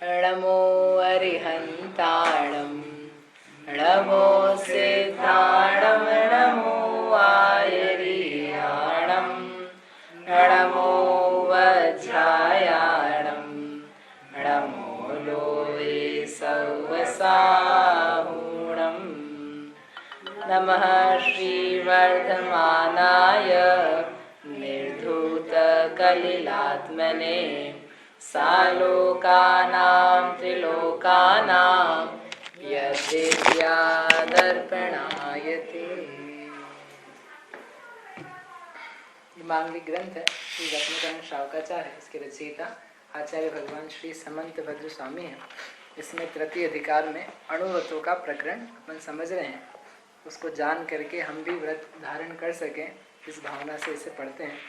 नमो अरिहन्ताणं नमो सिद्धाणं नमो आयर्याणं नमो वज्रायाणं नमो Lowe सौवसाहूणं नमः श्रीवर्धमानाय निर्धूतकलिलात्मने सालोकानां त्रिलोकानां यद्विद्यादर्पणायते। ये मांगलिक ग्रंथ है श्री रत्नकर्ण श्रावकाचार्य है। इसके रचयिता आचार्य भगवान श्री समंत भद्र स्वामी हैं। इसमें तृतीय अधिकार में अणुव्रतों का प्रकरण अपन समझ रहे हैं। उसको जान करके हम भी व्रत धारण कर सकें इस भावना से इसे पढ़ते हैं।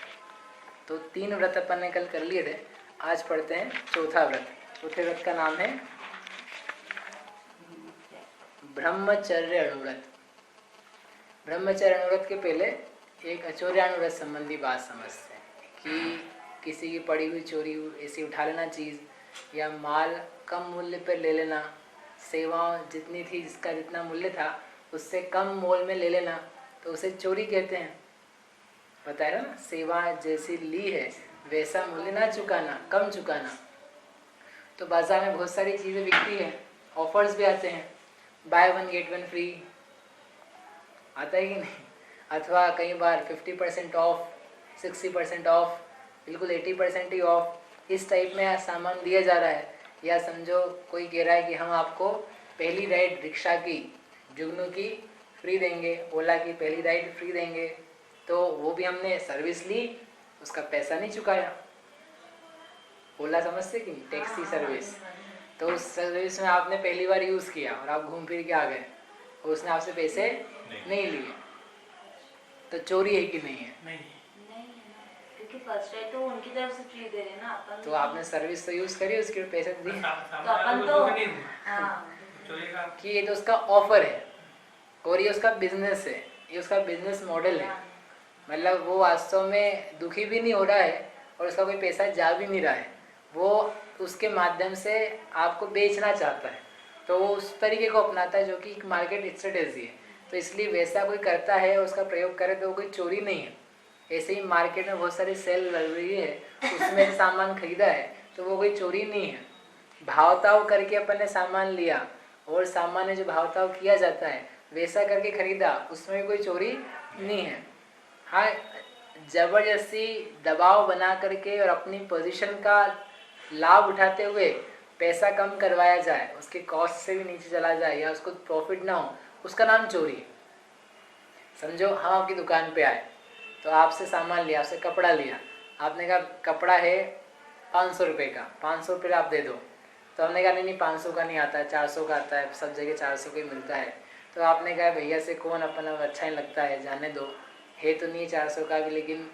तो 3 व्रत अपन ने कल कर लिए थे, आज पढ़ते हैं चौथा व्रत। चौथे व्रत का नाम है ब्रह्मचर्य अणुव्रत। ब्रह्मचर्य अणुव्रत के पहले एक अचौर्याणुव्रत संबंधी बात समझते हैं कि किसी की पड़ी हुई चोरी ऐसी उठा लेना चीज़, या माल कम मूल्य पर ले लेना, सेवाओं जितनी थी जिसका जितना मूल्य था उससे कम मोल में ले लेना, तो उसे चोरी कहते हैं। पता है ना, सेवा जैसी ली है वैसा मूल्य ना चुकाना, कम चुकाना। तो बाजार में बहुत सारी चीज़ें बिकती हैं, ऑफर्स भी आते हैं, बाय 1 गेट 1 फ्री आता है कि नहीं, अथवा कई बार 50% ऑफ, 60% ऑफ, बिल्कुल 80% ही ऑफ, इस टाइप में सामान दिया जा रहा है। या समझो कोई कह रहा है कि हम आपको पहली राइड रिक्शा की, जुगनू की फ्री देंगे, ओला की पहली राइड फ्री देंगे। तो वो भी हमने सर्विस ली, उसका पैसा नहीं चुकाया। ओला समझते कि नहीं, टैक्सी सर्विस। तो उस सर्विस में आपने पहली बार यूज़ किया और आप घूम फिर के आ गए और उसने आपसे पैसे नहीं लिए, तो चोरी है कि नहीं है? नहीं, क्योंकि फर्स्ट राइड तो उनकी तरफ से फ्री दे रहे ना अपन। तो आपने सर्विस तो यूज़ करी, उसके पैसे दिए, तो अपन तो कि ये तो उसका ऑफर है और ये उसका बिजनेस है, ये उसका बिजनेस मॉडल है। मतलब वो वास्तव में दुखी भी नहीं हो रहा है और उसका कोई पैसा जा भी नहीं रहा है, वो उसके माध्यम से आपको बेचना चाहता है। तो वो उस तरीके को अपनाता है जो कि एक मार्केट स्ट्रेटेजी है। तो इसलिए वैसा कोई करता है और उसका प्रयोग करे तो वो कोई चोरी नहीं है। ऐसे ही मार्केट में बहुत सारी सेल लग रही है, उसमें सामान खरीदा है तो वो कोई चोरी नहीं है। भावताव करके अपन ने सामान लिया और सामान में जो भावताव किया जाता है वैसा करके खरीदा, उसमें भी कोई चोरी नहीं है। हाँ, जबरदस्ती दबाव बना करके और अपनी पोजीशन का लाभ उठाते हुए पैसा कम करवाया जाए, उसके कॉस्ट से भी नीचे चला जाए या उसको प्रॉफिट ना हो, उसका नाम चोरी है। समझो हम आपकी दुकान पे आए तो आपसे सामान लिया, आपसे कपड़ा लिया, आपने कहा कपड़ा है 500 रुपये का, 500 रुपये आप दे दो। तो हमने कहा नहीं 500 का नहीं आता है, 400 का आता है, सब जगह 400 का ही मिलता है। तो आपने कहा भैया से कौन अपना अच्छा ही लगता है, जाने दो, है तो नहीं 400 का भी, लेकिन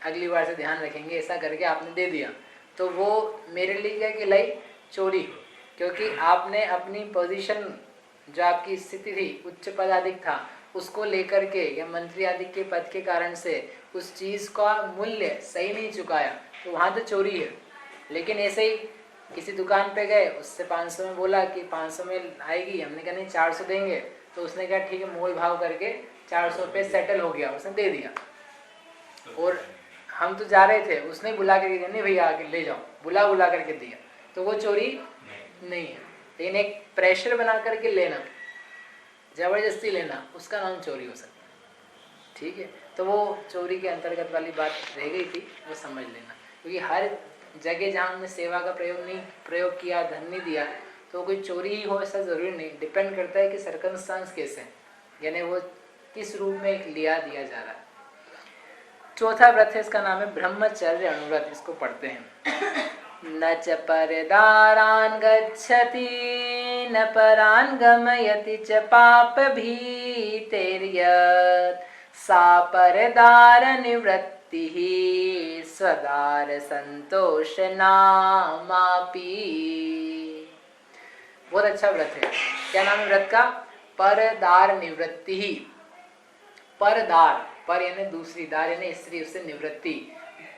अगली बार से ध्यान रखेंगे, ऐसा करके आपने दे दिया। तो वो मेरे लिए क्या कहलाई? चोरी। क्योंकि आपने अपनी पोजीशन, जो आपकी स्थिति थी, उच्च पदाधिक था, उसको लेकर के या मंत्री आदि के पद के कारण से उस चीज़ का मूल्य सही नहीं चुकाया, तो वहाँ तो चोरी है। लेकिन ऐसे ही किसी दुकान पे गए, उससे 500 में बोला कि 500 में आएगी, हमने कहा नहीं 400 देंगे, तो उसने कहा ठीक है, मोल भाव करके 400 रुपये सेटल हो गया, उसने दे दिया। और हम तो जा रहे थे, उसने बुला करके दिया, नहीं भैया आके ले जाओ, बुला करके दिया, तो वो चोरी नहीं है। लेकिन एक प्रेशर बना करके लेना, जबरदस्ती लेना, उसका नाम चोरी हो सकता है। ठीक है, तो वो चोरी के अंतर्गत वाली बात रह गई थी, वो समझ लेना। क्योंकि हर जगह जहाँ हमने सेवा का प्रयोग किया, धन नहीं दिया, तो कोई चोरी ही हो ऐसा ज़रूरी नहीं। डिपेंड करता है कि सर्कमस्टांस कैसे हैं, यानी वो किस रूप में दिया जा रहा है। चौथा व्रत है, इसका नाम है ब्रह्मचर्य अणुव्रत। इसको पढ़ते हैं। न च परदारान् गच्छति न परान् गमयति च पापभीतिर्यत् सा परदार निवृत्तिः स्वदार संतोष नामापि। बहुत अच्छा व्रत है। क्या नाम है व्रत का? परदार निवृत्ति ही। परदार, पर यानी दूसरी, दार यानी स्त्री, उससे निवृत्ति।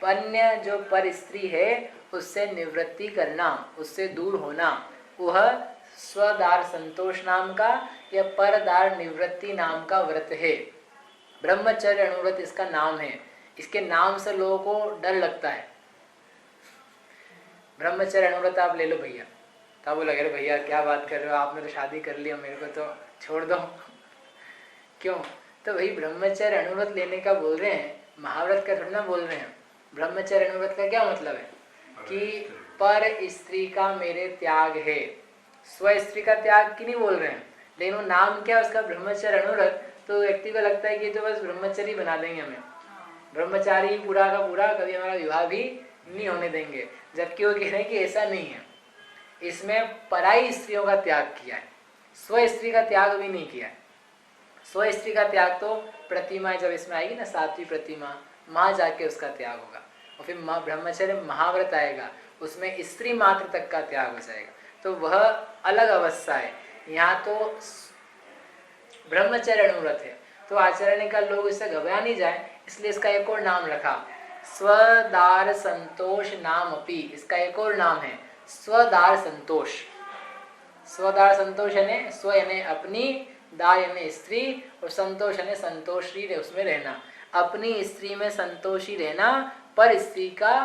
अन्य जो पर स्त्री है उससे निवृत्ति करना, उससे दूर होना, वह स्वदार संतोष नाम का या परदार निवृत्ति नाम का व्रत है। ब्रह्मचर्य अणुव्रत इसका नाम है। इसके नाम से लोगों को डर लगता है। ब्रह्मचर्य अणुव्रत आप ले लो भैया, तब वो लगे भैया क्या बात कर रहे हो, आपने तो शादी कर लिया, मेरे को तो छोड़ दो। क्यों? तो भाई ब्रह्मचर्य अणुव्रत लेने का बोल रहे हैं, महाव्रत का थोड़ा ना बोल रहे हैं। ब्रह्मचर्य अणुव्रत का क्या मतलब है कि पर स्त्री का मेरे त्याग है, स्व स्त्री का त्याग की नहीं बोल रहे हैं। लेकिन वो नाम क्या उसका, ब्रह्मचर्य अणुव्रत, तो व्यक्ति को लगता है कि तो बस ब्रह्मचर्य बना देंगे हमें, ब्रह्मचारी पूरा का पूरा, कभी हमारा विवाह भी नहीं होने देंगे। जबकि वो कह रहे हैं कि ऐसा नहीं है, इसमें पराई स्त्रियों का त्याग किया है, स्व स्त्री का त्याग भी नहीं किया है। स्व स्त्री का त्याग तो प्रतिमा जब इसमें आएगी ना, सातवीं प्रतिमा, वहां जाके उसका त्याग होगा। और फिर ब्रह्मचर्य महाव्रत आएगा, उसमें स्त्री मात्र तक का त्याग हो जाएगा, तो वह अलग अवस्था है। यहाँ तो ब्रह्मचर्य अणुव्रत है, तो आचरण का लोग इससे घबरा नहीं जाए, इसलिए इसका एक और नाम रखा, स्वदार संतोष नाम अपी। इसका एक और नाम है स्वदार संतोष। स्वदार संतोष यानी स्व यानी अपनी, दार यानी स्त्री, और संतोष यानी संतोषी उसमें रहना, अपनी स्त्री में संतोषी रहना, पर स्त्री का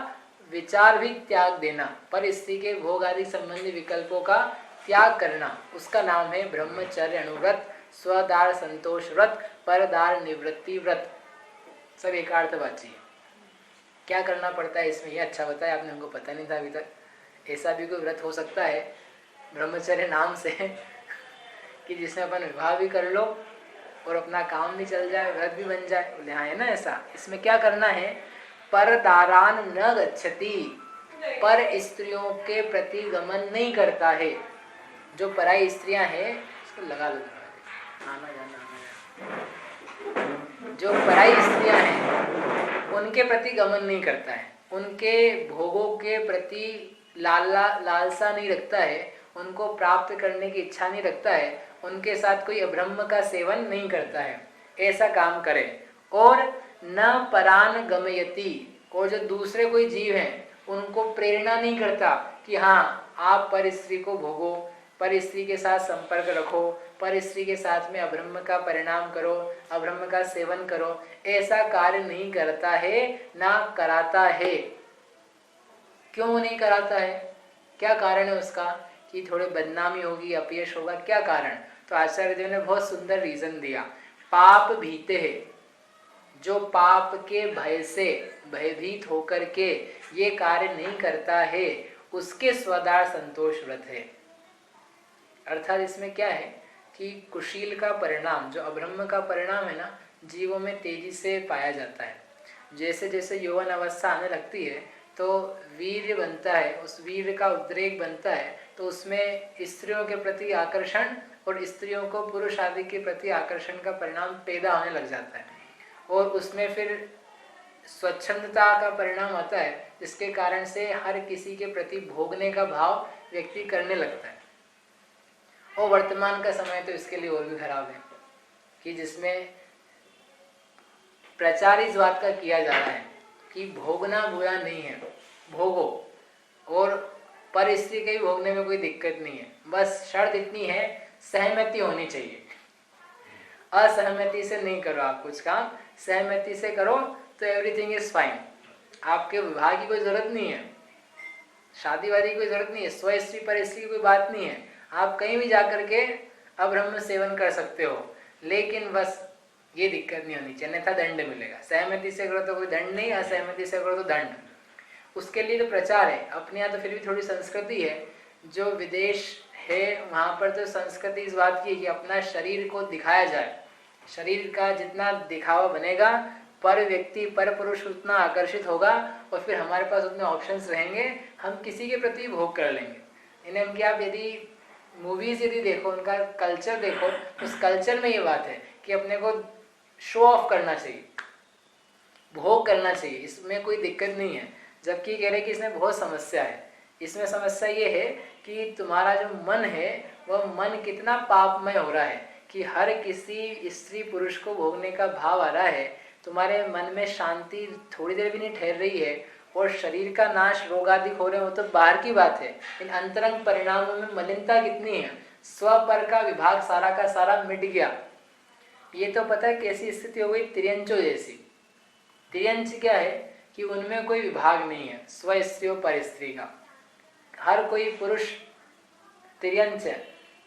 विचार भी त्याग देना, पर स्त्री के भोग आदि संबंधी विकल्पों का त्याग करना, उसका नाम है ब्रह्मचर्य अणुव्रत, स्वदार संतोष व्रत, परदार निवृत्ति व्रत। सब एकार्थवाची है। क्या करना पड़ता है इसमें, ये अच्छा बताया आपने, हमको पता नहीं था अभी तक। ऐसा भी कोई व्रत हो सकता है ब्रह्मचर्य नाम से कि जिसमें अपन विवाह भी कर लो और अपना काम भी चल जाए, व्रत भी बन जाए, यहाँ है ना ऐसा। इसमें क्या करना है, परदारान न गच्छति, पर स्त्रियों के प्रति गमन नहीं करता है। जो पराई स्त्रियां हैं, इसको लगा लो, आना जाना जो पराई स्त्रियां हैं उनके प्रति गमन नहीं करता है, उनके भोगों के प्रति लालसा नहीं रखता है, उनको प्राप्त करने की इच्छा नहीं रखता है, उनके साथ कोई अब्रह्म का सेवन नहीं करता है, ऐसा काम करे। और न परान गमयति, और जो दूसरे कोई जीव हैं उनको प्रेरणा नहीं करता कि हाँ आप पर स्त्री को भोगो, पर स्त्री के साथ संपर्क रखो, पर स्त्री के साथ में अब्रह्म का परिणाम करो, अब्रह्म का सेवन करो, ऐसा कार्य नहीं करता है, ना कराता है। क्यों नहीं कराता है, क्या कारण है उसका, कि थोड़े बदनामी होगी, अपयश होगा, क्या कारण? तो आचार्य देव ने बहुत सुंदर रीजन दिया, पाप भीते है, जो पाप के भय से भयभीत होकर के ये कार्य नहीं करता है, उसके स्वदार संतोष व्रत है। अर्थात इसमें क्या है कि कुशील का परिणाम, जो अब्रह्म का परिणाम है ना, जीवों में तेजी से पाया जाता है। जैसे जैसे यौवन अवस्था आने लगती है तो वीर्य बनता है, उस वीर्य का उद्रेक बनता है, तो उसमें स्त्रियों के प्रति आकर्षण और स्त्रियों को पुरुष आदि के प्रति आकर्षण का परिणाम पैदा होने लग जाता है, और उसमें फिर स्वच्छंदता का परिणाम आता है, जिसके कारण से हर किसी के प्रति भोगने का भाव व्यक्ति करने लगता है। और वर्तमान का समय तो इसके लिए और भी खराब है, कि जिसमें प्रचार इस बात का किया जा रहा है कि भोगना बुरा नहीं है, भोगो, और पर स्त्री के भी भोगने में कोई दिक्कत नहीं है, बस शर्त इतनी है सहमति होनी चाहिए। असहमति से नहीं करो आप कुछ काम, सहमति से करो तो एवरीथिंग इज फाइन। आपके विवाह की कोई जरूरत नहीं है, शादी वादी की कोई जरूरत नहीं है, स्व स्त्री पर स्त्री की कोई बात नहीं है, आप कहीं भी जाकर के अब्रह्म सेवन कर सकते हो, लेकिन बस ये दिक्कत नहीं होनी चाहिए, अन्यथा दंड मिलेगा। सहमति से करो तो कोई दंड नहीं, असहमति से करो तो दंड। उसके लिए तो प्रचार है। अपने यहाँ तो फिर भी थोड़ी संस्कृति है, जो विदेश है वहाँ पर तो संस्कृति इस बात की है कि अपना शरीर को दिखाया जाए, शरीर का जितना दिखावा बनेगा पर व्यक्ति पर पुरुष उतना आकर्षित होगा, और फिर हमारे पास उतने ऑप्शंस रहेंगे, हम किसी के प्रति भोग कर लेंगे। इन्हें हम क्या, यदि मूवीज यदि देखो, उनका कल्चर देखो, उस कल्चर में ये बात है कि अपने को शो ऑफ करना चाहिए, भोग करना चाहिए, इसमें कोई दिक्कत नहीं है। जबकि कह रहे कि इसमें बहुत समस्या है। इसमें समस्या ये है कि तुम्हारा जो मन है वह मन कितना पापमय हो रहा है कि हर किसी स्त्री पुरुष को भोगने का भाव आ रहा है, तुम्हारे मन में शांति थोड़ी देर भी नहीं ठहर रही है, और शरीर का नाश, रोग आदि हो रहे हो तो बाहर की बात है, इन अंतरंग परिणामों में मलिनता कितनी है, स्व पर का विभाग सारा का सारा मिट गया। ये तो पता है कैसी स्थिति हो गई, तिर्यंचों जैसी। तिर्यंच क्या है कि उनमें कोई विभाग नहीं है, स्व स्त्री और पर स्त्री का। हर कोई पुरुष तिर्यंच है,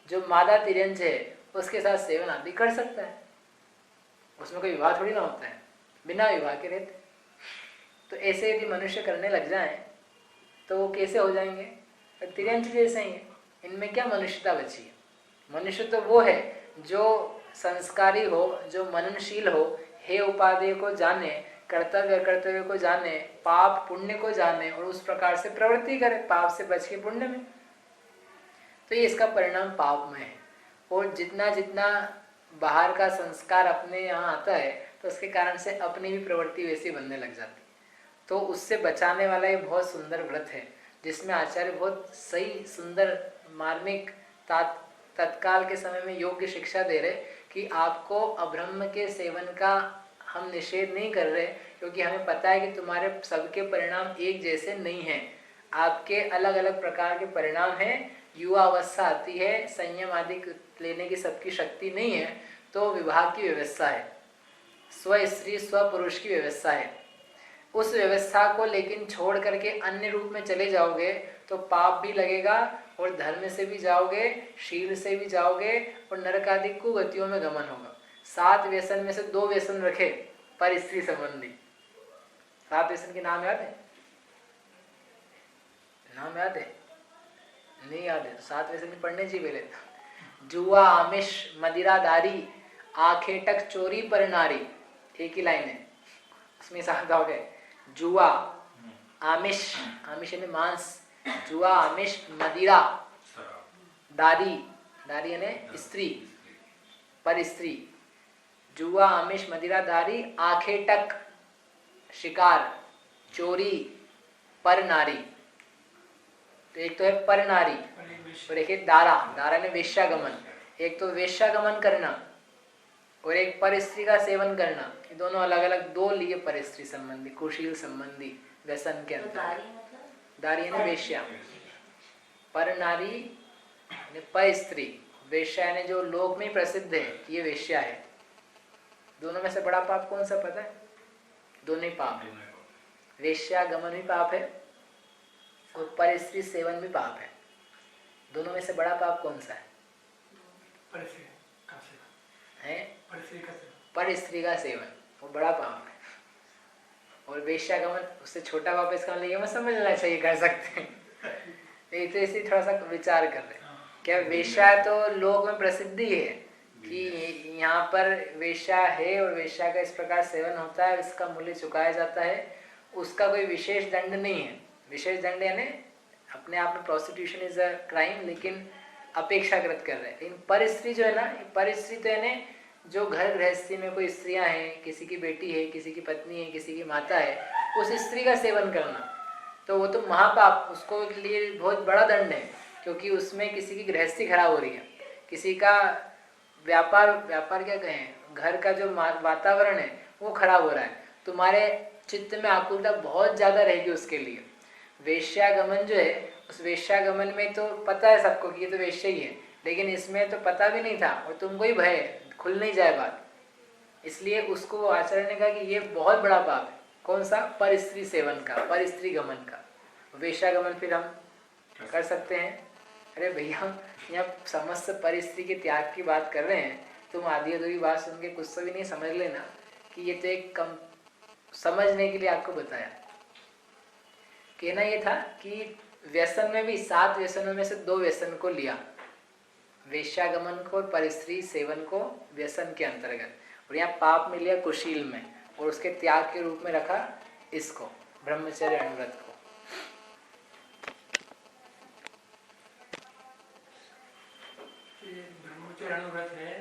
जो मादा तिर्यंच है उसके साथ सेवन आदि कर सकता है, उसमें कोई विवाह थोड़ी ना होता है, बिना विवाह के रहते। तो ऐसे यदि मनुष्य करने लग जाए तो वो कैसे हो जाएंगे, तिर्यंच जैसे ही है। इनमें क्या मनुष्यता बची है? मनुष्य तो वो है जो संस्कारी हो, जो मननशील हो, हे उपादेय को जाने, कर्तव्य कर्तव्य को जाने, पाप पुण्य को जाने और उस प्रकार से प्रवृत्ति करे, पाप से बच के पुण्य में। तो ये इसका परिणाम पाप में है। और जितना जितना बाहर का संस्कार अपने यहाँ आता है तो उसके कारण से अपनी भी प्रवृत्ति वैसी बनने लग जाती है। तो उससे बचाने वाला ये बहुत सुंदर व्रत है, जिसमें आचार्य बहुत सही सुंदर मार्मिक तत्काल के समय में योग्य शिक्षा दे रहे कि आपको अब्रह्म के सेवन का हम निषेध नहीं कर रहे, क्योंकि हमें पता है कि तुम्हारे सबके परिणाम एक जैसे नहीं हैं, आपके अलग अलग प्रकार के परिणाम हैं। युवा अवस्था आती है, संयम आदि लेने की सबकी शक्ति नहीं है, तो विवाह की व्यवस्था है, स्व स्त्री स्व पुरुष की व्यवस्था है। उस व्यवस्था को लेकिन छोड़ करके अन्य रूप में चले जाओगे तो पाप भी लगेगा और धर्म से भी जाओगे, शील से भी जाओगे और नरक आदि कुगतियों में गमन होगा। 7 व्यसन में से 2 व्यसन रखे पर स्त्री संबंधी। 7 व्यसन के नाम याद है? नाम याद है? नहीं याद है? 7 व्यसन पढ़ने चाहिए पहले। जुआ, आमिष, मदिरादारी, आखेटक, चोरी पर नारी, एक ही लाइन है उसमें। 7 हो गए। जुआ, आमिष, आमिष यानी मांस, जुआ, आमिष, मदिरा, दारी, दारी यानी स्त्री, पर स्त्री, जुआ, आमिष, मदिरा, दारी, आखेटक, शिकार, चोरी, पर नारी। तो एक तो है पर नारी और एक है दारा, दारा ने वेश्यागमन। एक तो वेश्यागमन करना और एक पर स्त्री का सेवन करना, ये दोनों अलग अलग 2 लिए पर स्त्री संबंधी, कुशील संबंधी व्यसन के अंदर। दारी यानी वेश्या, पर नारी यानी पर स्त्री, वेश्या यानी जो लोक में प्रसिद्ध है ये वेश्या है। दोनों में से बड़ा पाप कौन सा पता है? दोनों ही पाप है, वेश्यागमन भी पाप है और पर स्त्री सेवन भी पाप है। दोनों में से बड़ा पाप कौन सा है? पर स्त्री का सेवन, वो बड़ा पाप है। और वेश्यागमन उससे छोटा पाप, इसका मतलब ये मत समझना चाहिए कर सकते हैं, नहीं तो इसी थोड़ा सा विचार कर रहे हैं। क्या वेश्या तो लोक में प्रसिद्धि है कि यहाँ पर वेश्या है और वेश्या का इस प्रकार सेवन होता है, इसका मूल्य चुकाया जाता है, उसका कोई विशेष दंड नहीं है। विशेष दंड यानी अपने आप में प्रोस्टिट्यूशन इज अ क्राइम, लेकिन अपेक्षाकृत कर रहे हैं। लेकिन पर स्त्री जो है ना, पर स्त्री तो यानी जो घर गृहस्थी में कोई स्त्रियां हैं, किसी की बेटी है, किसी की पत्नी है, किसी की माता है, उस स्त्री का सेवन करना, तो वो तो महापाप, उसको लिए बहुत बड़ा दंड है, क्योंकि उसमें किसी की गृहस्थी खराब हो रही है, किसी का व्यापार क्या कहें, घर का जो वातावरण है वो खराब हो रहा है, तुम्हारे चित्त में आकुलता बहुत ज़्यादा रहेगी उसके लिए। वेश्यागमन जो है, उस वेश्यागमन में तो पता है सबको कि ये तो वेश्या ही है, लेकिन इसमें तो पता भी नहीं था और तुमको ही भय खुल नहीं जाए बात, इसलिए उसको आचार्य ने कहा कि ये बहुत बड़ा पाप है। कौन सा? पर स्त्री सेवन का, पर स्त्री गमन का। वेश्यागमन फिर हम कर सकते हैं? अरे भैया, यहाँ समस्त पर स्त्री के त्याग की बात कर रहे हैं, तुम आधी अधूरी बात सुन के कुछ तो भी नहीं समझ लेना कि ये तो एक कम समझने के लिए आपको बताया। कहना ये था कि व्यसन में भी 7 व्यसनों में से 2 व्यसन को लिया, वेश्यागमन को और परिस्त्री सेवन को व्यसन के अंतर्गत, और यहाँ पाप में लिया कुशील में, और उसके त्याग के रूप में रखा इसको, ब्रह्मचर्य अनुव्रत को। ब्रह्मचर्य अनुव्रत है,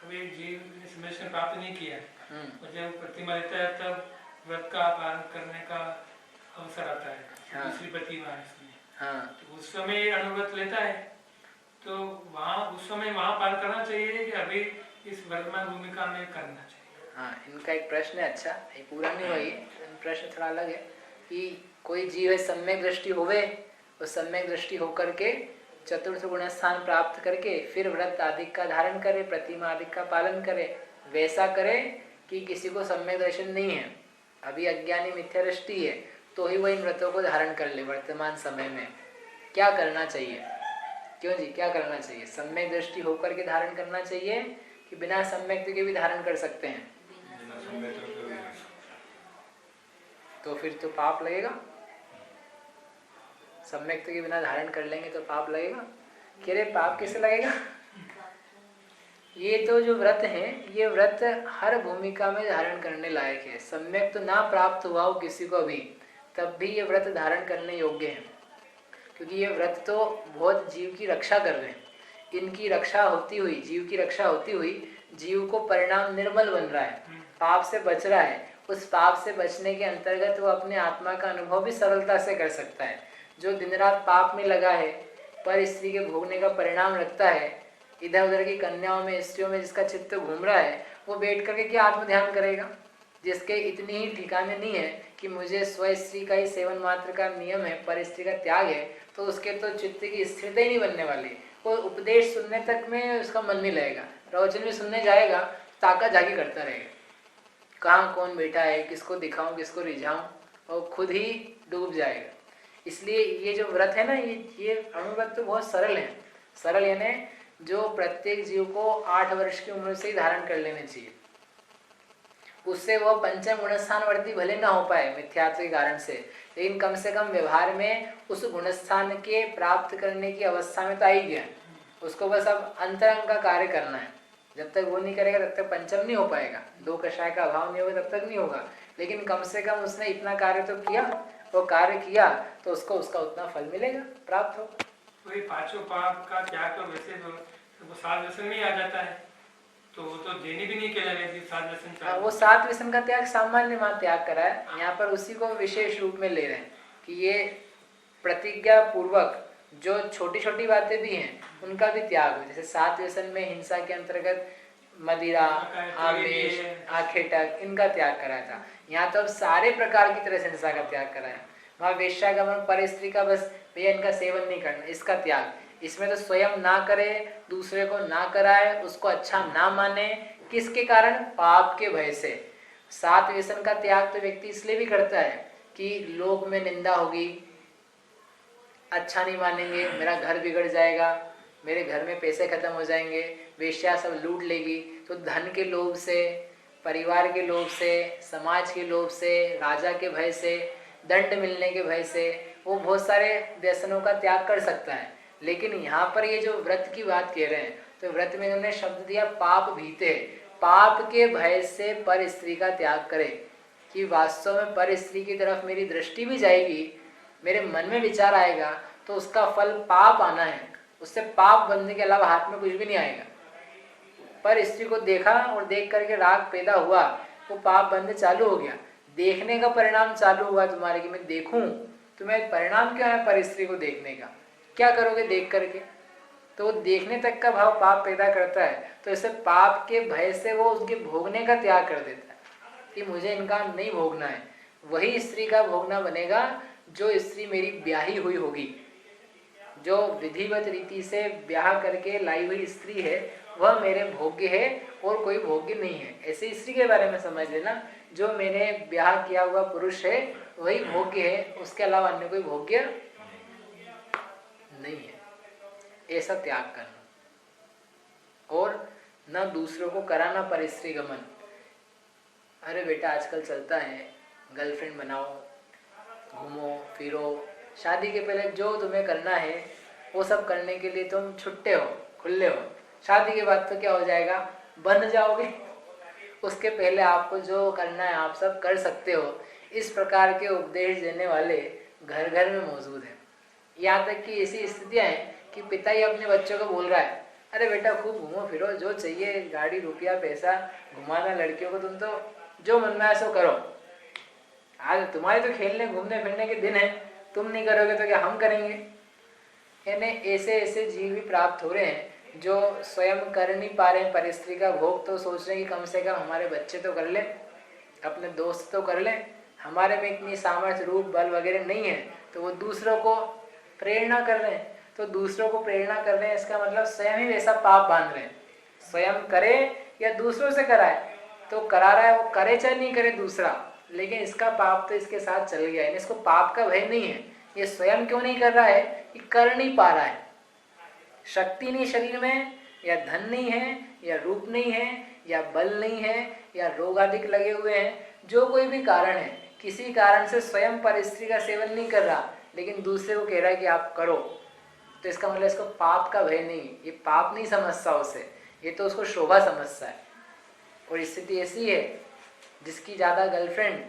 अभी जीव ने समय प्राप्त नहीं किया और जब प्रतिमा लेता है तब व्रत का पालन करने का अवसर आता है। हाँ। दूसरी प्रतिमा है इसमें। हाँ। तो उस समय अनुव्रत लेता है, तो वहाँ उस समय वहाँ पालन करना चाहिए कि अभी इस वर्तमान भूमिका में करना चाहिए? हाँ, इनका एक प्रश्न है, अच्छा ये पूरा नहीं हुआ, ये प्रश्न थोड़ा अलग है कि कोई जीव है सम्यक दृष्टि होवे, वो सम्यक दृष्टि होकर के चतुर्थ गुण स्थान प्राप्त करके फिर व्रत आदि का धारण करे, प्रतिमा आदि का पालन करे। वैसा करे कि किसी को सम्यक दर्शन नहीं है, अभी अज्ञानी मिथ्या दृष्टि है, तो ही वो इन व्रतों को धारण कर ले। वर्तमान समय में क्या करना चाहिए? क्यों जी, क्या करना चाहिए? सम्यक दृष्टि होकर के धारण करना चाहिए कि बिना सम्यक के भी धारण कर सकते हैं? तो फिर तो पाप लगेगा। सम्यक के बिना धारण कर लेंगे तो पाप लगेगा। कह रहे पाप कैसे लगेगा? ये तो जो व्रत है, ये व्रत हर भूमिका में धारण करने लायक है। सम्यक तो ना प्राप्त हुआ हो किसी को भी, तब भी ये व्रत धारण करने योग्य है, क्योंकि ये व्रत तो बहुत जीव की रक्षा कर रहे हैं। इनकी रक्षा होती हुई, जीव की रक्षा होती हुई, जीव को परिणाम निर्मल बन रहा है, पाप से बच रहा है। उस पाप से बचने के अंतर्गत वो अपने आत्मा का अनुभव भी सरलता से कर सकता है। जो दिन रात पाप में लगा है, पर स्त्री के भोगने का परिणाम रखता है, इधर उधर की कन्याओं में, स्त्रियों में जिसका चित्त घूम रहा है, वो बैठ करके क्या आत्म ध्यान करेगा? जिसके इतनी ही ठिकाने नहीं है कि मुझे स्व स्त्री का ही सेवन मात्र का नियम है, पर स्त्री का त्याग है, तो उसके तो चित्त की स्थिरता ही नहीं बनने वाली। वो उपदेश सुनने तक में उसका मन नहीं लगेगा, प्रवचन भी सुनने जाएगा ताका जागी करता रहेगा, कहाँ कौन बैठा है, किसको दिखाऊं, किसको रिझाऊं, और खुद ही डूब जाएगा। इसलिए ये जो व्रत है ना, ये अणुव्रत तो बहुत सरल है। सरल यानी जो प्रत्येक जीव को 8 वर्ष की उम्र से ही धारण कर लेने चाहिए। उससे वह पंचम गुणस्थान वर्ती भले ना हो पाए मिथ्यात्व के कारण से, लेकिन कम से कम व्यवहार में उस गुणस्थान के प्राप्त करने की अवस्था में तो आ ही गया। उसको बस अब अंतरंग का कार्य करना है। जब तक वो नहीं करेगा तब तक पंचम नहीं हो पाएगा, 2 कषाय का अभाव नहीं होगा तब तक नहीं होगा। लेकिन कम से कम उसने इतना कार्य तो किया, वो कार्य किया तो उसको उसका उतना फल मिलेगा, प्राप्त हो। वही पांचों पाप का त्याग तो वैसे वो 7 व्यसन में आ जाता है, तो वो तो देनी भी नहीं कहलाएगी 7 व्यसन। वो 7 व्यसन का त्याग सामान्य मां त्याग करा है, यहाँ पर उसी को विशेष रूप में ले रहे हैं कि ये प्रतिज्ञा पूर्वक जो छोटी छोटी बातें भी हैं उनका भी त्याग हो। जैसे 7 व्यसन में हिंसा के अंतर्गत मदिरा, आवेश, आखेटक, इनका त्याग करा था। यहाँ तो अब सारे प्रकार की तरह से हिंसा का त्याग करा है। वहाँ वेश्यागमन, पर स्त्री का बस भैया इनका सेवन नहीं करना, इसका त्याग। इसमें तो स्वयं ना करे, दूसरे को ना कराए, उसको अच्छा ना माने, किसके कारण? पाप के भय से। 7 व्यसन का त्याग तो व्यक्ति इसलिए भी करता है कि लोक में निंदा होगी, अच्छा नहीं मानेंगे, मेरा घर बिगड़ जाएगा, मेरे घर में पैसे खत्म हो जाएंगे, वेश्या सब लूट लेगी, तो धन के लोभ से, परिवार के लोभ से, समाज के लोभ से, राजा के भय से, दंड मिलने के भय से वो बहुत सारे व्यसनों का त्याग कर सकता है। लेकिन यहाँ पर ये जो व्रत की बात कह रहे हैं, तो व्रत में उन्होंने शब्द दिया पाप भीते, पाप के भय से पर स्त्री का त्याग करे, कि वास्तव में पर स्त्री की तरफ मेरी दृष्टि भी जाएगी, मेरे मन में विचार आएगा, तो उसका फल पाप आना है, उससे पाप बनने के अलावा हाथ में कुछ भी नहीं आएगा। पर स्त्री को देखा और देख करके राग पैदा हुआ, वो पाप बनने चालू हो गया। देखने का परिणाम चालू हुआ तुम्हारे कि मैं देखूं, तुम्हें परिणाम क्या है पर स्त्री को देखने का, क्या करोगे देख करके? तो वो देखने तक का भाव पाप पैदा करता है। तो इसे पाप के भय से वो उसके भोगने का त्याग कर देता है कि मुझे इनका नहीं भोगना है। वही स्त्री का भोगना बनेगा जो स्त्री मेरी ब्याही हुई होगी, जो विधिवत रीति से ब्याह करके लाई हुई स्त्री है, वह मेरे भोग्य है और कोई भोग्य नहीं है। ऐसे स्त्री के बारे में समझ लेना, जो मैंने ब्याह किया हुआ पुरुष है वही भोग्य है, उसके अलावा अन्य कोई भोग्य नहीं है। ऐसा त्याग करना और न दूसरों को कराना पर स्त्री गमन। अरे बेटा आजकल चलता है, गर्लफ्रेंड बनाओ, घूमो फिरो, शादी के पहले जो तुम्हें करना है वो सब करने के लिए तुम छुट्टे हो, खुले हो। शादी के बाद तो क्या हो जाएगा, बन जाओगे। उसके पहले आपको जो करना है आप सब कर सकते हो। इस प्रकार के उपदेश देने वाले घर घर में मौजूद हैं। यहाँ तक कि ऐसी स्थितियाँ हैं कि पिता ही अपने बच्चों को बोल रहा है, अरे बेटा खूब घूमो फिरो, जो चाहिए गाड़ी रुपया पैसा घुमाना लड़कियों को, तुम तो जो मन में आए सो करो। आज तुम्हारे तो खेलने घूमने फिरने के दिन है, तुम नहीं करोगे तो क्या हम करेंगे? यानी ऐसे ऐसे जीव भी प्राप्त हो रहे हैं जो स्वयं कर नहीं पा रहे हैं पर स्त्री का भोग, तो सोच रहे हैं कि कम से कम हमारे बच्चे तो कर लें, अपने दोस्त तो कर लें, हमारे में इतनी सामर्थ्य, रूप, बल वगैरह नहीं है, तो वो दूसरों को प्रेरणा कर रहे हैं। तो दूसरों को प्रेरणा कर रहे हैं, इसका मतलब स्वयं ही वैसा पाप बांध रहे हैं। स्वयं करे या दूसरों से कराए, तो करा रहा है वो, करे चाहे नहीं करे दूसरा, लेकिन इसका पाप तो इसके साथ चल गया है। इसको पाप का भय नहीं है। ये स्वयं क्यों नहीं कर रहा है? ये कर नहीं पा रहा है। शक्ति नहीं शरीर में, या धन नहीं है, या रूप नहीं है, या बल नहीं है, या रोग आदि लगे हुए हैं, जो कोई भी कारण है, किसी कारण से स्वयं पर स्त्री का सेवन नहीं कर रहा, लेकिन दूसरे को कह रहा है कि आप करो, तो इसका मतलब इसको पाप का भय नहीं, ये पाप नहीं समझता उसे, ये तो उसको शोभा समझता है। और स्थिति ऐसी है, जिसकी ज़्यादा गर्लफ्रेंड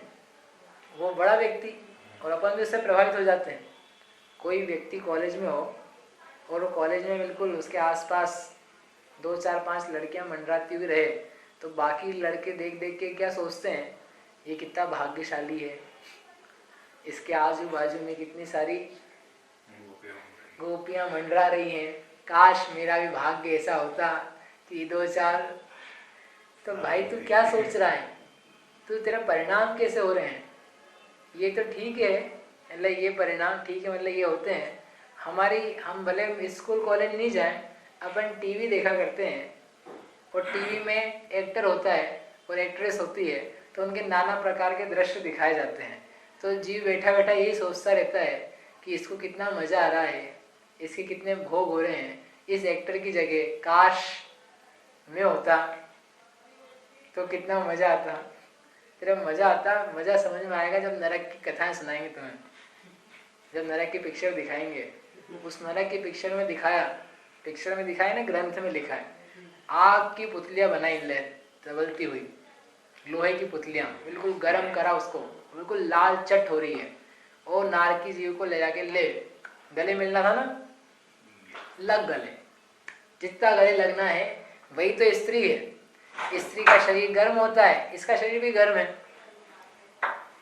वो बड़ा व्यक्ति, और अपन भी उससे प्रभावित हो जाते हैं। कोई व्यक्ति कॉलेज में हो और वो कॉलेज में बिल्कुल उसके आसपास 2 4 5 लड़कियां मंडराती हुई रहे, तो बाकी लड़के देख देख के क्या सोचते हैं, ये कितना भाग्यशाली है, इसके आजू बाजू में कितनी सारी गोपियां मंडरा रही हैं, काश मेरा भी भाग्य ऐसा होता कि 2 4। तो भाई तू क्या सोच रहा है? तो तेरा परिणाम कैसे हो रहे हैं? ये तो ठीक है, मतलब ये परिणाम ठीक है, मतलब ये होते हैं हम भले स्कूल कॉलेज नहीं जाएं, अपन टीवी देखा करते हैं, और टीवी में एक्टर होता है और एक्ट्रेस होती है, तो उनके नाना प्रकार के दृश्य दिखाए जाते हैं। तो जीव बैठा बैठा यही सोचता रहता है कि इसको कितना मज़ा आ रहा है, इसके कितने भोग हो रहे हैं, इस एक्टर की जगह काश मैं होता तो कितना मज़ा आता। तेरा मज़ा समझ में आएगा जब नरक की कथाएं सुनाएंगे तुम्हें, जब नरक की पिक्चर दिखाएंगे। उस नरक की पिक्चर में दिखाया ना, ग्रंथ में लिखा है, आग की पुतलियां बनाई ले तबलती हुई, लोहे की पुतलियां, बिल्कुल गर्म करा उसको, बिल्कुल लाल चट हो रही है, और नारकी जीव को ले जाके ले गले मिलना था ना, लग गले, जितना गले लगना है वही तो स्त्री है। स्त्री का शरीर गर्म होता है, इसका शरीर भी गर्म है,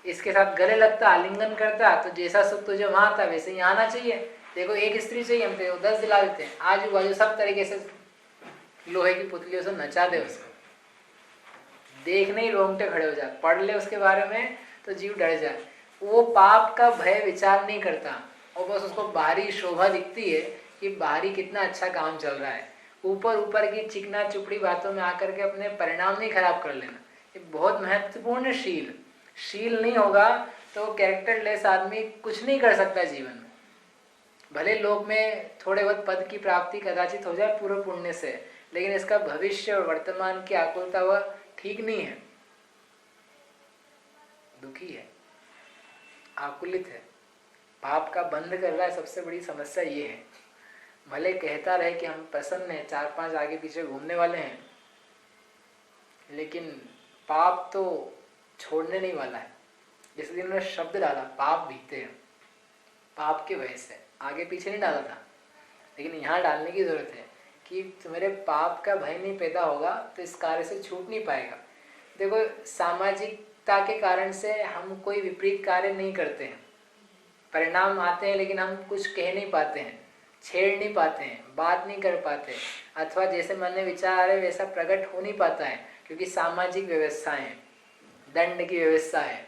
इसके साथ गले लगता, आलिंगन करता, तो जैसा सुख तुझे वहां था वैसे ही आना चाहिए। देखो एक स्त्री चाहिए, हम तो 10 दिला देते हैं, आजू बाजू सब तरीके से लोहे की पुतलियों से नचा दे उसको, देखने ही रोंगटे खड़े हो जाए, पढ़ ले उसके बारे में तो जीव डर जाए। वो पाप का भय विचार नहीं करता, और बस उसको बाहरी शोभा दिखती है कि बाहरी कितना अच्छा काम चल रहा है। ऊपर की चिकना चुपड़ी बातों में आकर के अपने परिणाम नहीं खराब कर लेना, ये बहुत महत्वपूर्ण शील नहीं होगा तो कैरेक्टर लेस आदमी कुछ नहीं कर सकता जीवन में। भले लोक में थोड़े बहुत पद की प्राप्ति कदाचित हो जाए पूर्व पुण्य से, लेकिन इसका भविष्य और वर्तमान की आकुलता वह ठीक नहीं है, दुखी है, आकुलित है, पाप का बंध कर रहा है। सबसे बड़ी समस्या ये है। भले कहता रहे कि हम प्रसन्न हैं, 4 5 आगे पीछे घूमने वाले हैं, लेकिन पाप तो छोड़ने नहीं वाला है। जिस दिन उन्होंने शब्द डाला पाप बीते हैं, पाप के वजह से आगे पीछे नहीं डाला था, लेकिन यहाँ डालने की जरूरत है कि तुम्हारे पाप का भय नहीं पैदा होगा तो इस कार्य से छूट नहीं पाएगा। देखो सामाजिकता के कारण से हम कोई विपरीत कार्य नहीं करते हैं, परिणाम आते हैं लेकिन हम कुछ कह नहीं पाते हैं, छेड़ नहीं पाते हैं, बात नहीं कर पाते, अथवा जैसे मन में विचार आ रहे वैसा प्रकट हो नहीं पाता है, क्योंकि सामाजिक व्यवस्थाएं हैं, दंड की व्यवस्था है,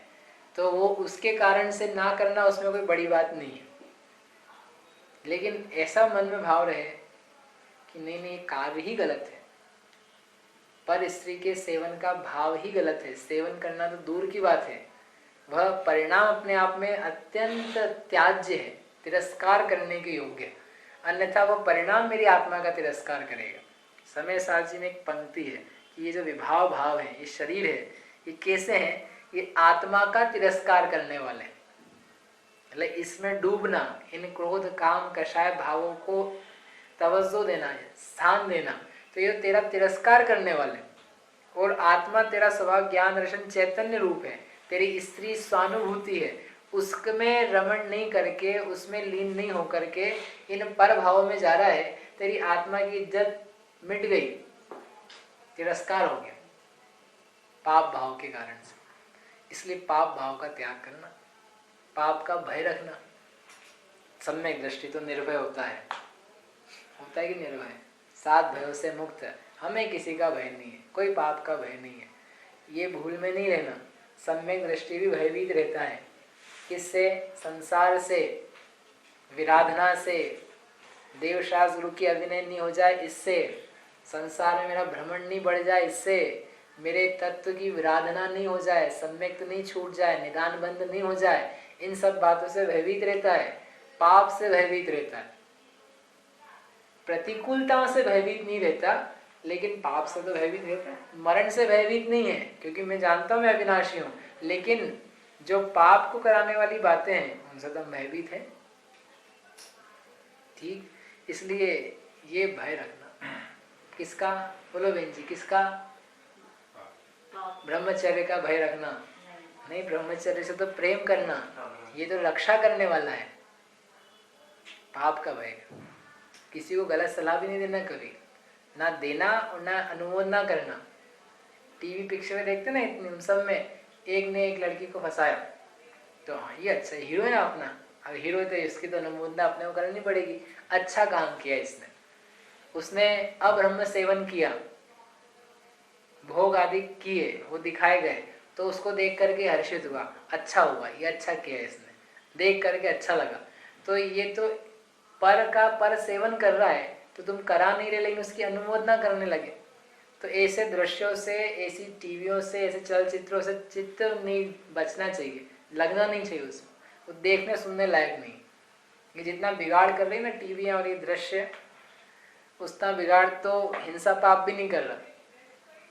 तो वो उसके कारण से ना करना उसमें कोई बड़ी बात नहीं है। लेकिन ऐसा मन में भाव रहे कि नहीं कार्य ही गलत है, पर स्त्री के सेवन का भाव ही गलत है, सेवन करना तो दूर की बात है, वह परिणाम अपने आप में अत्यंत त्याज्य है, तिरस्कार करने के योग्य है, अन्यथा वह परिणाम मेरी आत्मा का तिरस्कार करेगा। समय सार जी में एक पंक्ति है कि ये जो विभाव भाव है, ये शरीर है, ये कैसे हैं? ये आत्मा का तिरस्कार करने वाले, मतलब इसमें डूबना, इन क्रोध काम कषाय भावों को तवज्जो देना है, स्थान देना, तो ये तेरा तिरस्कार करने वाले। और आत्मा तेरा स्वभाव ज्ञान रसन चैतन्य रूप है, तेरी स्त्री स्वानुभूति है, उसमें रमण नहीं करके, उसमें लीन नहीं होकर के इन पर भावों में जा रहा है, तेरी आत्मा की इज्जत मिट गई, तिरस्कार हो गया पाप भाव के कारण से। इसलिए पाप भाव का त्याग करना, पाप का भय रखना, सम्यक दृष्टि तो निर्भय होता है कि निर्भय, 7 भयों से मुक्त है, हमें किसी का भय नहीं है, कोई पाप का भय नहीं है, ये भूल में नहीं रहना। सम्यक दृष्टि भी भयभीत रहता है। किससे? संसार से, विराधना से, देवशास्त्र गुरु की अभिनय नहीं हो जाए इससे, संसार में मेरा भ्रमण नहीं बढ़ जाए इससे, मेरे तत्व की विराधना नहीं हो जाए, सम्यक नहीं छूट जाए, निदान बंद नहीं हो जाए, इन सब बातों से भयभीत रहता है। पाप से भयभीत रहता है, प्रतिकूलताओं से भयभीत नहीं रहता, लेकिन पाप से तो भयभीत रहता है। मरण से भयभीत नहीं है, क्योंकि मैं जानता हूं मैं अविनाशी हूं, लेकिन जो पाप को कराने वाली बातें हैं उनसे तो भयभीत है। ठीक, इसलिए ये भय रखना। किसका? बोलो बहन जी, किसका? ब्रह्मचर्य का भय रखना नहीं, ब्रह्मचर्य से तो प्रेम करना, ये तो रक्षा करने वाला है। पाप का भय, किसी को गलत सलाह भी नहीं देना कभी, ना देना और ना अनुमोदन ना करना। टीवी पिक्चर में देखते ना, इतने उन सब में एक ने एक लड़की को फंसाया, तो हाँ ये अच्छा हीरो है ना अपना, अब हीरो है तो इसकी तो अनुमोदना अपने को करनी पड़ेगी। अच्छा काम किया इसने, उसने अब्रह्म सेवन किया, भोग आदि किए, वो दिखाए गए, तो उसको देख करके हर्षित हुआ, अच्छा हुआ, ये अच्छा किया इसने, देख करके अच्छा लगा। तो ये तो पर का पर सेवन कर रहा है, तो तुम करा नहीं रहे लेकिन उसकी अनुमोदना करने लगे। तो ऐसे दृश्यों से, ऐसी टीवियों से, ऐसे चलचित्रों से चित्त नहीं बचना चाहिए, लगना नहीं चाहिए उसमें, वो देखने सुनने लायक नहीं। ये जितना बिगाड़ कर रही है ना टीवियाँ और ये दृश्य, उतना बिगाड़ तो हिंसा पाप भी नहीं कर रहा,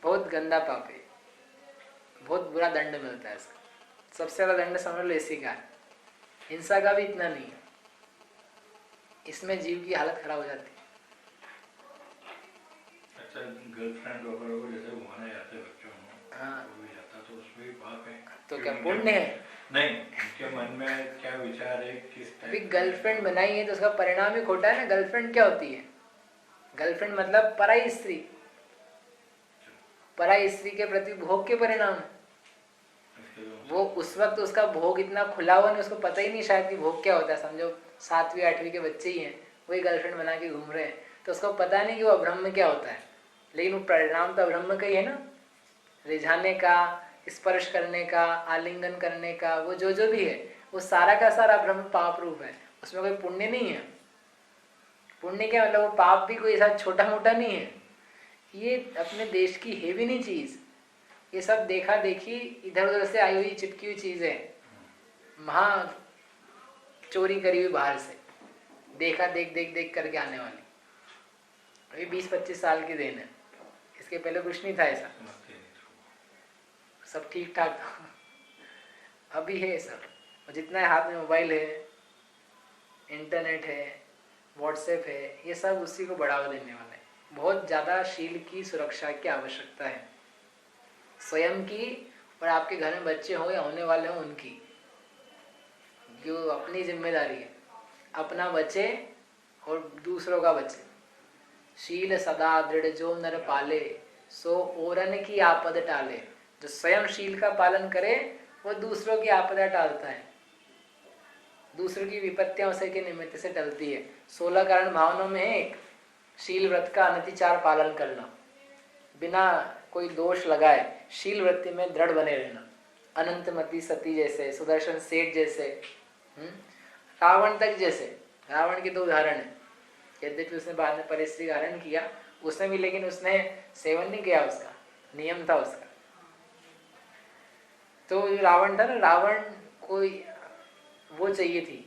बहुत गंदा पाप है, बहुत बुरा दंड मिलता है इसका। सबसे ज़्यादा दंड समझ लो इसी का है, हिंसा का भी इतना नहीं है, इसमें जीव की हालत खराब हो जाती है। अच्छा, गर्लफ्रेंड वगैरह को जैसे घुमाने जाते हैं बच्चों को, हाँ, वो भी जाता तो उसमें भी पाप है। तो क्या पुण्य है? नहीं, उनके मन में क्या विचार है, किस अभी टाइप गर्लफ्रेंड बनाई है तो उसका परिणाम ही खोटा है ना। गर्लफ्रेंड क्या होती है? गर्लफ्रेंड मतलब पराई स्त्री, पराई स्त्री के प्रति भोग के परिणाम। वो उस वक्त उसका भोग इतना खुला हुआ नहीं, उसको पता ही नहीं शायद कि भोग क्या होता है। समझो 7वीं 8वीं के बच्चे ही हैं, वही गर्लफ्रेंड बना के घूम रहे हैं, तो उसको पता नहीं कि वो अब्रह्म क्या होता है, लेकिन वो परिणाम तो अब्रह्म का ही है ना, रिझाने का, स्पर्श करने का, आलिंगन करने का, वो जो जो भी है वो सारा का सारा ब्रह्म पाप रूप है, उसमें कोई पुण्य नहीं है। पुण्य क्या मतलब, वो पाप भी कोई ऐसा छोटा मोटा नहीं है, ये अपने देश की है भी नहीं चीज, ये सब देखा देखी इधर उधर से आई हुई चिपकी हुई चीज है, महा चोरी करी हुई बाहर से, देखा देख देख देख करके आने वाली। अभी 20-25 साल की देन है, इसके पहले कुछ नहीं था ऐसा, सब ठीक ठाक था। अभी है सब, और जितना हाथ में मोबाइल है, इंटरनेट है, व्हाट्सएप है, ये सब उसी को बढ़ावा देने वाला है। बहुत ज़्यादा शील की सुरक्षा की आवश्यकता है, स्वयं की और आपके घर में बच्चे हो या होने वाले हो उनकी, जो अपनी जिम्मेदारी है, अपना बचे और दूसरों का बचे। शील सदा दृढ़ जो नर पाले, सो ओरन की आपद टाले। जो स्वयं शील का पालन करे वो दूसरों की आपदा टालता है, दूसरों की विपत्तियों से के निमित्त से टलती है। 16 कारण भावनाओं में एक शील व्रत का अनतिचार पालन करना, बिना कोई दोष लगाए शील वृत्ति में दृढ़ बने रहना। अनंतमती सती जैसे, सुदर्शन सेठ जैसे, रावण तक जैसे। रावण के 2 उदाहरण है, यद्यपि उसने बाद में परिस्त्री का हरण किया, उसने भी, लेकिन उसने सेवन नहीं किया, उसका नियम था उसका। तो जो रावण था ना, रावण को वो चाहिए थी,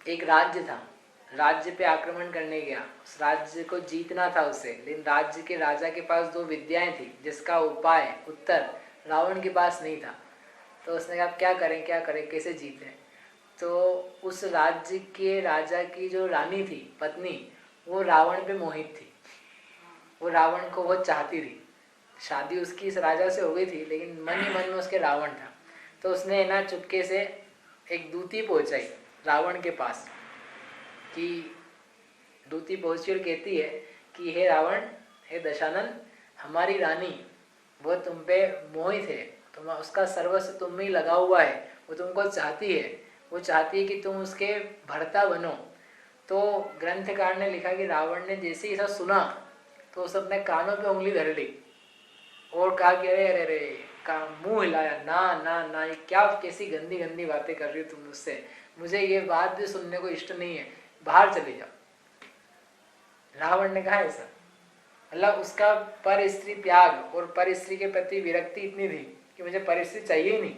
एक राज्य था, राज्य पे आक्रमण करने गया, उस राज्य को जीतना था उसे, लेकिन राज्य के राजा के पास 2 विद्याएं थी जिसका उपाय उत्तर रावण के पास नहीं था। तो उसने कहा क्या करें कैसे जीतें। तो उस राज्य के राजा की जो रानी थी, पत्नी, वो रावण पे मोहित थी, वो रावण को बहुत चाहती थी। शादी उसकी इस राजा से हो गई थी, लेकिन मन ही मन में उसके रावण था। तो उसने ना चुपके से एक दूती पहुंचाई रावण के पास, कि दूती पहुंची और कहती है कि हे रावण, हे दशानन, हमारी रानी वो तुम पे मोहित है, तुम उसका सर्वस्व तुम में ही लगा हुआ है, वो तुमको चाहती है, वो चाहती है कि तुम उसके भर्ता बनो। तो ग्रंथकार ने लिखा कि रावण ने जैसे ही ऐसा सुना तो उस अपने कानों पे उंगली धर ली और कहा कि अरे अरे अरे, का मुंह हिलाया, ना ना ना, ये क्या कैसी गंदी गंदी बातें कर रही हो तुम मुझसे, मुझे ये बात भी सुनने को इष्ट नहीं है, बाहर चले जाओ। रावण ने कहा ऐसा, मतलब उसका पर स्त्री त्याग और पर स्त्री के प्रति विरक्ति इतनी थी कि मुझे पर स्त्री चाहिए ही नहीं।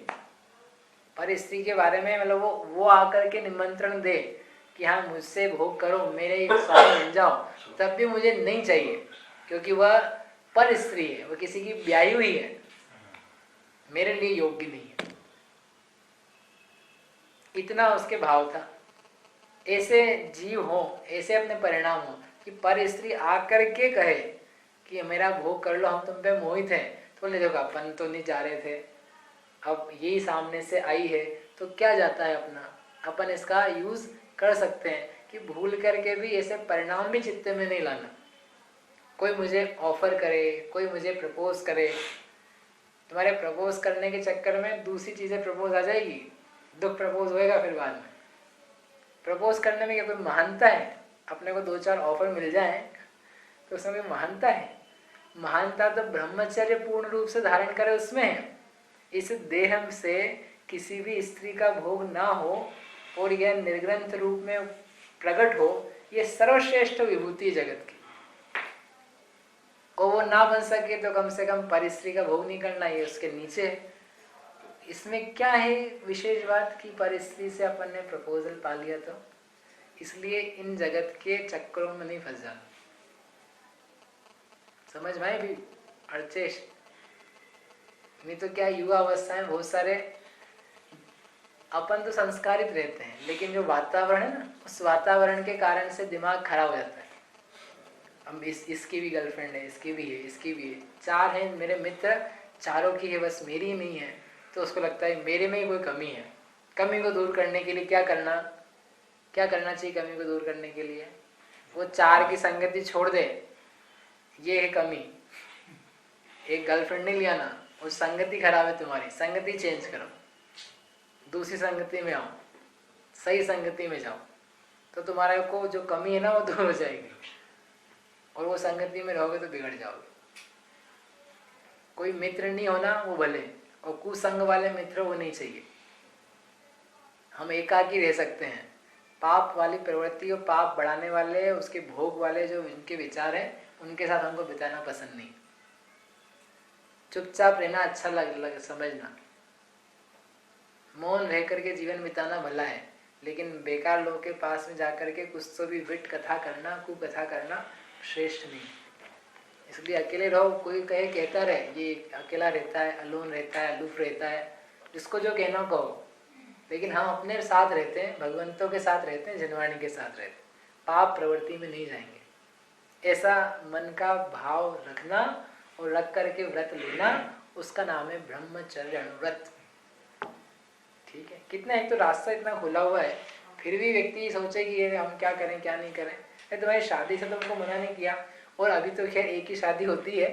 पर स्त्री के बारे में मतलब वो आकर के निमंत्रण दे कि हाँ मुझसे भोग करो, मेरे स्वामी बन जाओ, तब भी मुझे नहीं चाहिए, क्योंकि वह पर स्त्री है, वह किसी की ब्याही हुई है, मेरे लिए योग्य नहीं है। इतना उसके भाव था। ऐसे जीव हो, ऐसे अपने परिणाम हो कि पर स्त्री आकर के कहे कि मेरा भोग कर लो, हम तुम पे मोहित हैं, तो बोले देखो अपन तो नहीं जा रहे थे, अब यही सामने से आई है तो क्या जाता है अपना, अपन इसका यूज कर सकते हैं कि भूल करके भी ऐसे परिणाम भी चित्त में नहीं लाना। कोई मुझे ऑफर करे, कोई मुझे प्रपोज करे, तुम्हारे प्रपोज करने के चक्कर में दूसरी चीजें प्रपोज आ जाएगी, दुख प्रपोज होएगा फिर बाद में। प्रपोज करने में क्या कोई महानता है? अपने को 2-4 ऑफर मिल जाए तो उसमें कोई महानता है? महानता तो ब्रह्मचर्य पूर्ण रूप से धारण करे उसमें है। इस देह से किसी भी स्त्री का भोग ना हो और यह निर्ग्रंथ रूप में प्रकट हो, यह सर्वश्रेष्ठ विभूति है जगत की। और वो ना बन सके तो कम से कम पर स्त्री का भोग नहीं करना, ये उसके नीचे है। इसमें क्या है विशेष बात कि पर स्त्री से अपन ने प्रपोजल पा लिया तो, इसलिए इन जगत के चक्करों में नहीं फंस जाना। समझ में भी अर्चेश? नहीं तो क्या युवा अवस्था में बहुत सारे अपन तो संस्कारित रहते हैं, लेकिन जो वातावरण है ना, उस वातावरण के कारण से दिमाग खराब हो जाता है। अब इसकी भी गर्लफ्रेंड है, इसकी भी है, इसकी भी है, 4 हैं मेरे मित्र, चारों की है, बस मेरी नहीं है, तो उसको लगता है मेरे में ही कोई कमी है। कमी को दूर करने के लिए क्या करना चाहिए? कमी को दूर करने के लिए वो 4 की संगति छोड़ दे, ये है कमी। एक गर्लफ्रेंड नहीं लिया ना, वो संगति खराब है तुम्हारी, संगति चेंज करो, दूसरी संगति में आओ, सही संगति में जाओ, तो तुम्हारे को जो कमी है ना वो दूर हो जाएगी। और वो संगति में रहोगे तो बिगड़ जाओगे। कोई मित्र नहीं होना वो भले, और कुसंग वाले मित्र वो नहीं चाहिए। हम एकाकी रह सकते हैं। पाप वाली प्रवृत्ति और पाप बढ़ाने वाले, उसके भोग वाले जो इनके विचार हैं, उनके साथ हमको बिताना पसंद नहीं। चुपचाप रहना अच्छा लग समझना, मौन रह करके जीवन बिताना भला है, लेकिन बेकार लोगों के पास में जाकर के कुछ तो भी विट कथा करना, कुकथा करना श्रेष्ठ नहीं। इसलिए अकेले रहो। कोई कहे कहता रहे ये अकेला रहता है, अलोन रहता है, अलूफ रहता है, जिसको जो कहना कहो, लेकिन हम अपने साथ रहते हैं, भगवंतों के साथ रहते हैं, जनवाणी के साथ रहते हैं, पाप प्रवृत्ति में नहीं जाएंगे। ऐसा मन का भाव रखना और रख करके व्रत लेना, उसका नाम है ब्रह्मचर्य अनुव्रत। ठीक है? कितना, एक तो रास्ता इतना खुला हुआ है, फिर भी व्यक्ति सोचे कि ये हम क्या करें क्या नहीं करें। तुम्हारी शादी से तो उनको मना नहीं किया, और अभी तो खैर एक ही शादी होती है,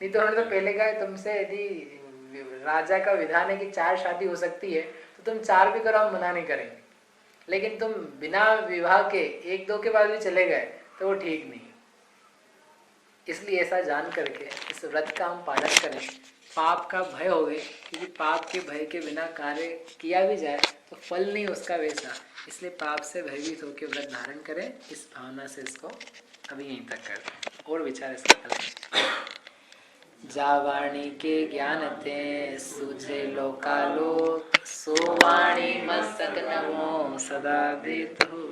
नहीं तो उन्होंने तो पहले कहा तुमसे यदि राजा का विधान है कि 4 शादी हो सकती है तो तुम 4 भी करो, हम मना नहीं करेंगे। लेकिन तुम बिना विवाह के 1-2 के बाद भी चले गए तो वो ठीक नहीं है। इसलिए ऐसा जान करके इस व्रत का हम पालन करें, पाप का भय होवे, क्योंकि पाप के भय के बिना कार्य किया भी जाए तो फल नहीं उसका वैसा। इसलिए पाप से भयभीत होकर व्रत धारण करें, इस भावना से इसको अभी यहीं तक करते हैं। और विचार इसका करें। जावाणी के ज्ञान ते सूझे लोकालोक, सो वाणी मस्तक नमो सदा देत हो।